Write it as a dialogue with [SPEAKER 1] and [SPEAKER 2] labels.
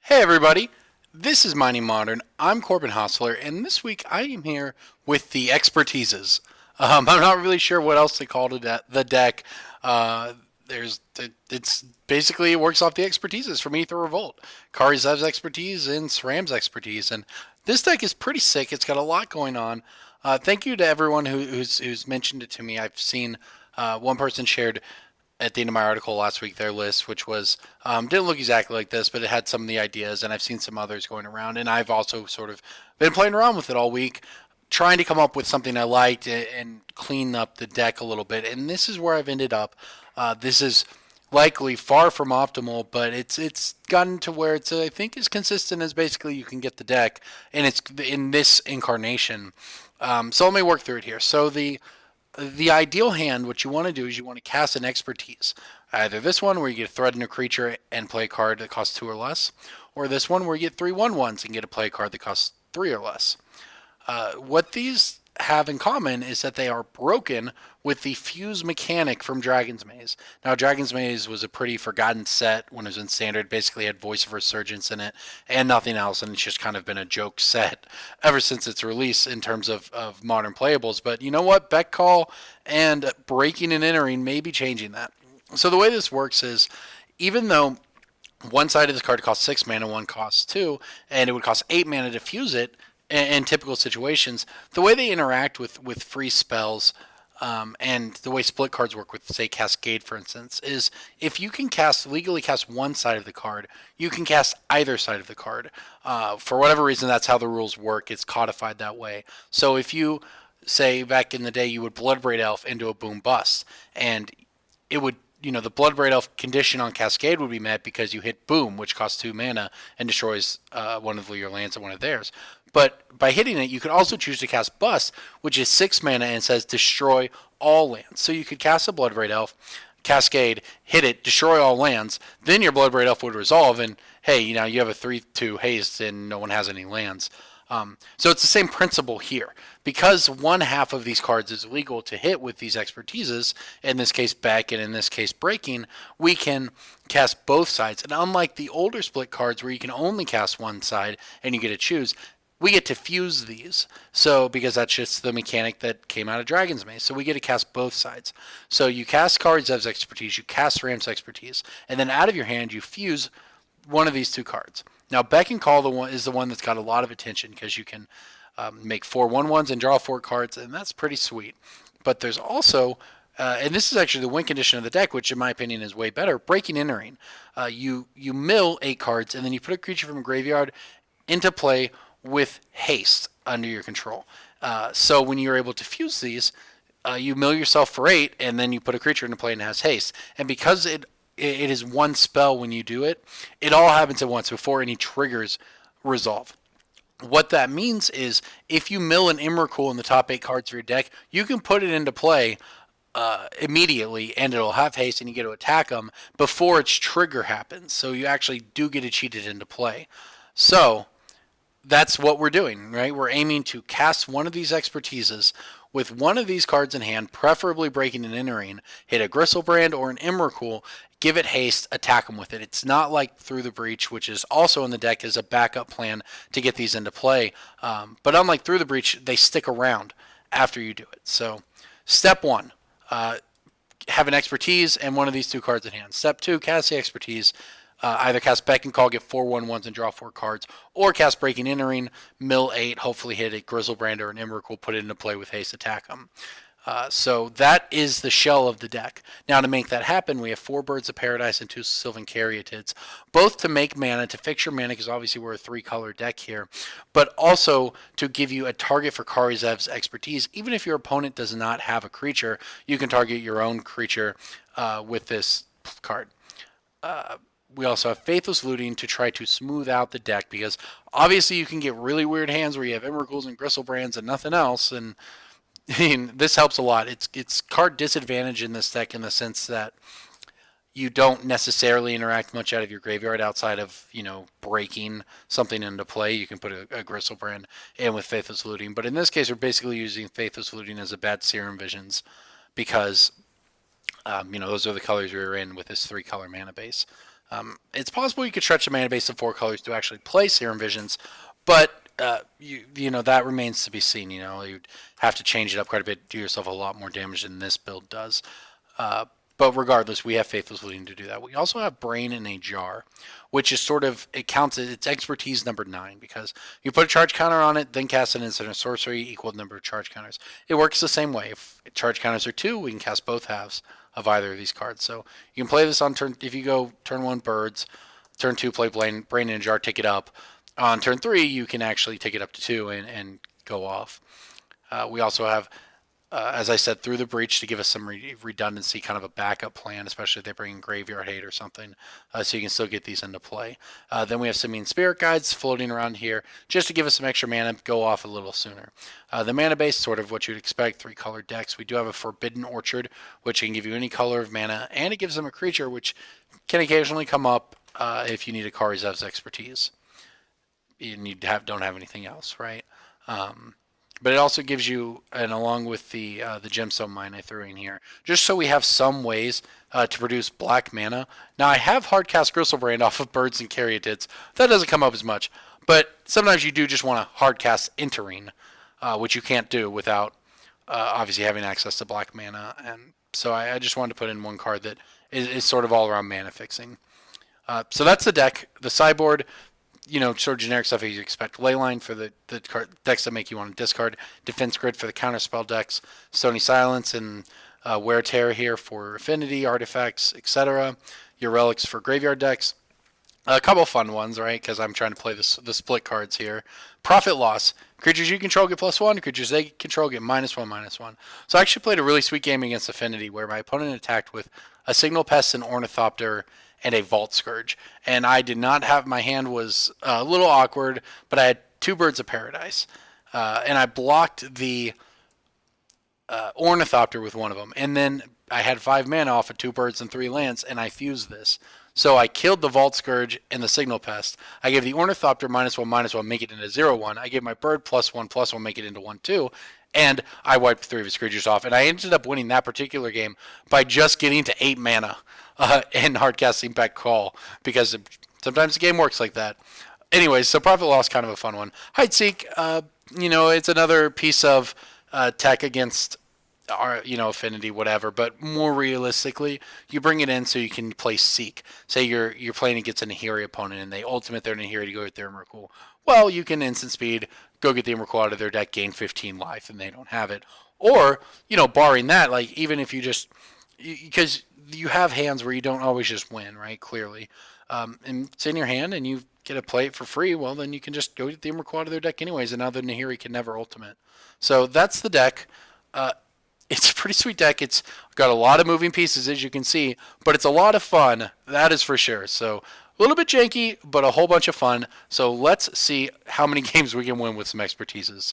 [SPEAKER 1] Hey everybody, this is Mining Modern. I'm Corbin Hostler, and this week I am here with the expertises. I'm not really sure what else they called it at the deck. It's basically it works off the expertises from Ether Revolt, Karizev's expertise and SRAM's expertise, and this deck is pretty sick. It's got a lot going on. Thank you to everyone who's mentioned it to me. I've seen one person shared at the end of my article last week their list, which was didn't look exactly like this, but it had some of the ideas, and I've seen some others going around, and I've also sort of been playing around with it all week, trying to come up with something I liked and clean up the deck a little bit. And this is where I've ended up. This is likely far from optimal, but it's gotten to where it's I think as consistent as basically you can get the deck, and it's in this incarnation. So let me work through it here. So the ideal hand, what you want to do is you want to cast an expertise. Either this one where you get threaten a creature and play a card that costs 2 or less, or this one where you get 3/1/1s and get to play a card that costs 3 or less. What these have in common is that they are broken with the fuse mechanic from Dragon's Maze. Now, Dragon's Maze was a pretty forgotten set when it was in Standard. Basically, had Voice of Resurgence in it and nothing else, and it's just kind of been a joke set ever since its release in terms of modern playables. But you know what? Beck Call and Breaking and Entering may be changing that. So the way this works is, even though one side of this card costs 6 mana, one costs 2, and it would cost 8 mana to fuse it, in typical situations, the way they interact with free spells and the way split cards work with, say, Cascade, for instance, is if you can legally cast one side of the card, you can cast either side of the card. For whatever reason, that's how the rules work. It's codified that way. So if you, say, back in the day, you would Bloodbraid Elf into a Boom Bust, and it would the Bloodbraid Elf condition on Cascade would be met because you hit Boom, which costs 2 mana and destroys one of your lands and one of theirs. But by hitting it, you could also choose to cast Bust, which is 6 mana and says destroy all lands. So you could cast a Bloodbraid Elf, Cascade, hit it, destroy all lands. Then your Bloodbraid Elf would resolve, and hey, you have a 3/2 haste and no one has any lands. So it's the same principle here. Because one half of these cards is legal to hit with these expertises, in this case Beck and in this case Breaking, we can cast both sides. And unlike the older split cards where you can only cast one side and you get to choose, we get to fuse these. So because that's just the mechanic that came out of Dragon's Maze. So we get to cast both sides. So you cast Karizev's expertise, you cast Ram's expertise, and then out of your hand you fuse one of these two cards. Now, Beck and Call is the one that's got a lot of attention because you can make 4/1/1s and draw 4 cards, and that's pretty sweet. But there's also, and this is actually the win condition of the deck, which in my opinion is way better, Breaking Entering. You mill 8 cards, and then you put a creature from a graveyard into play with haste under your control. So when you're able to fuse these, you mill yourself for 8, and then you put a creature into play and it has haste. And because it is one spell when you do it, it all happens at once before any triggers resolve. What that means is if you mill an Emrakul in the top 8 cards of your deck, you can put it into play immediately, and it'll have haste, and you get to attack them before its trigger happens. So you actually do get to cheat it into play. So that's what we're doing, right? We're aiming to cast one of these expertises with one of these cards in hand, preferably Breaking and Entering, hit a Gristlebrand or an Emrakul, give it haste, attack them with it. It's not like Through the Breach, which is also in the deck as a backup plan to get these into play. But unlike Through the Breach, they stick around after you do it. So step 1, have an expertise and one of these 2 cards in hand. Step 2, cast the expertise. Either cast Beck and Call, get 4/1/1s and draw 4 cards, or cast Breaking Entering, mill 8, hopefully hit a Grizzlebrand or an Emrakul, put it into play with haste, attack them. So that is the shell of the deck. Now to make that happen, we have 4 Birds of Paradise and 2 Sylvan Caryatids, both to make mana, to fix your mana, because obviously we're a 3-color deck here, but also to give you a target for Karizev's expertise. Even if your opponent does not have a creature, you can target your own creature with this card. We also have Faithless Looting to try to smooth out the deck, because obviously you can get really weird hands where you have Emrakuls and Gristlebrands and nothing else, and this helps a lot. It's card disadvantage in this deck in the sense that you don't necessarily interact much out of your graveyard outside of, breaking something into play. You can put a Gristlebrand in with Faithless Looting, but in this case we're basically using Faithless Looting as a bad Serum Visions because those are the colors we were in with this 3-color mana base. It's possible you could stretch the mana base of 4 colors to actually play Serum Visions, but you know that remains to be seen. You know, you'd have to change it up quite a bit, do yourself a lot more damage than this build does. But regardless, we have Faithless Looting to do that. We also have Brain in a Jar, which is sort of, it counts as its expertise number 9 because you put a charge counter on it, then cast an instant or sorcery equal to the number of charge counters. It works the same way. If charge counters are 2, we can cast both halves of either of these cards. So you can play this on turn, if you go turn 1 Birds, turn 2 play Brain in a Jar, take it up. On turn 3, you can actually take it up to 2 and go off. We also have, as I said, Through the Breach to give us some redundancy, kind of a backup plan, especially if they bring in Graveyard Hate or something, so you can still get these into play. Then we have Simian Spirit Guides floating around here just to give us some extra mana, go off a little sooner. The mana base, sort of what you'd expect, 3-color decks. We do have a Forbidden Orchard, which can give you any color of mana, and it gives them a creature, which can occasionally come up if you need a Karizev's expertise. You don't have anything else, right? But it also gives you, and along with the gemstone mine I threw in here, just so we have some ways to produce black mana. Now I have hardcast Gristlebrand off of Birds and Caryatids. That doesn't come up as much, but sometimes you do just want to hardcast Entering, which you can't do without obviously having access to black mana. And so I just wanted to put in one card that is sort of all around mana fixing. So that's the deck. The sideboard, you know, sort of generic stuff as you expect. Leyline for the decks that make you want to discard. Defense Grid for the counterspell decks. Stony Silence and Wear Tear here for affinity, artifacts, etc. Your relics for graveyard decks. A couple fun ones, right? Because I'm trying to play the split cards here. Profit Loss. Creatures you control get +1. Creatures they control get -1/-1. So I actually played a really sweet game against Affinity where my opponent attacked with a Signal Pest, an Ornithopter, and a Vault Scourge. And I did not have, my hand was a little awkward, but I had 2 Birds of Paradise. And I blocked the Ornithopter with one of them. And then I had 5 mana off of 2 birds and 3 lands, and I fused this. So I killed the Vault Scourge and the Signal Pest. I gave the Ornithopter -1/-1, make it into 0/1. I gave my Bird +1/+1, make it into 1/2. And I wiped 3 of his creatures off. And I ended up winning that particular game by just getting to 8 mana and hardcasting back Call, because sometimes the game works like that. Anyways, so Profit Loss, kind of a fun one. Hideseek, you know, it's another piece of tech against Affinity, whatever, but more realistically, you bring it in so you can play Seek. Say you're playing against a Nahiri opponent and they ultimate their Nahiri to go get their Emrakul. Well, you can instant speed, go get the Emrakul out of their deck, gain 15 life, and they don't have it. Or, barring that, like, even if you just, because you have hands where you don't always just win, right, clearly. And it's in your hand and you get to play it for free, well, then you can just go get the Emrakul out of their deck anyways, and now the Nahiri can never ultimate. So that's the deck. It's a pretty sweet deck. It's got a lot of moving pieces, as you can see, but it's a lot of fun. That is for sure. So a little bit janky, but a whole bunch of fun. So let's see how many games we can win with some expertises.